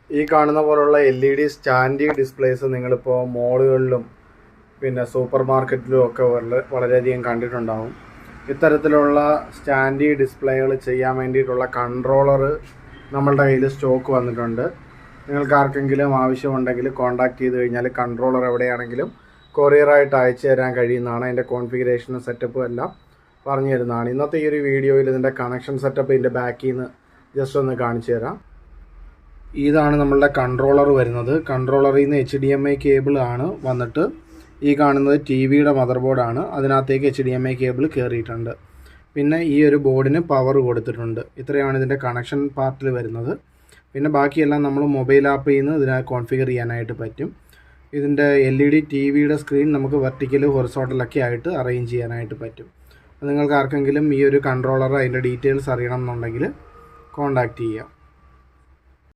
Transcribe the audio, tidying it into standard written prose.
ഈ കാണുന്ന പോലുള്ള LED സ്റ്റാൻഡി ഡിസ്പ്ലേസ് നിങ്ങളിപ്പോൾ മോളുകളിലും പിന്നെ സൂപ്പർ മാർക്കറ്റിലും ഒക്കെ വളരെയധികം കണ്ടിട്ടുണ്ടാവും. ഇത്തരത്തിലുള്ള സ്റ്റാൻഡി ഡിസ്പ്ലേകൾ ചെയ്യാൻ വേണ്ടിയിട്ടുള്ള കൺട്രോളർ നമ്മളുടെ കയ്യിൽ സ്റ്റോക്ക് വന്നിട്ടുണ്ട്. നിങ്ങൾക്ക് ആർക്കെങ്കിലും ആവശ്യമുണ്ടെങ്കിൽ കോൺടാക്റ്റ് ചെയ്ത് കഴിഞ്ഞാൽ കൺട്രോളർ എവിടെയാണെങ്കിലും കൊറിയറായിട്ട് അയച്ചു തരാൻ കഴിയുന്നതാണ്. അതിൻ്റെ കോൺഫിഗറേഷനും സെറ്റപ്പും എല്ലാം പറഞ്ഞു തരുന്നതാണ്. ഇന്നത്തെ ഈ ഒരു വീഡിയോയിൽ ഇതിൻ്റെ കണക്ഷൻ സെറ്റപ്പ് ഇതിൻ്റെ ബാക്കിൽ നിന്ന് ജസ്റ്റ് ഒന്ന് കാണിച്ചു തരാം. ഇതാണ് നമ്മളുടെ കൺട്രോളർ വരുന്നത്. കൺട്രോളറിൽ നിന്ന് HDMI കേബിൾ ആണ് വന്നിട്ട് ഈ കാണുന്നത് TV-യുടെ മദർ ബോർഡാണ്. അതിനകത്തേക്ക് HDMI കേബിൾ കയറിയിട്ടുണ്ട്. പിന്നെ ഈ ഒരു ബോർഡിന് പവർ കൊടുത്തിട്ടുണ്ട്. ഇത്രയാണ് ഇതിൻ്റെ കണക്ഷൻ പാർട്ടിൽ വരുന്നത്. പിന്നെ ബാക്കിയെല്ലാം നമ്മൾ മൊബൈൽ ആപ്പിൽ നിന്ന് ഇതിനെ കോൺഫിഗർ ചെയ്യാനായിട്ട് പറ്റും. ഇതിൻ്റെ LED TV-യുടെ സ്ക്രീൻ നമുക്ക് വെർട്ടിക്കൽ ഹൊറിസോണ്ടലൊക്കെ ആയിട്ട് അറേഞ്ച് ചെയ്യാനായിട്ട് പറ്റും. നിങ്ങൾക്ക് ആർക്കെങ്കിലും ഈ ഒരു കൺട്രോളർ അതിൻ്റെ ഡീറ്റെയിൽസ് അറിയണം എന്നുണ്ടെങ്കിൽ കോൺടാക്റ്റ് ചെയ്യാം.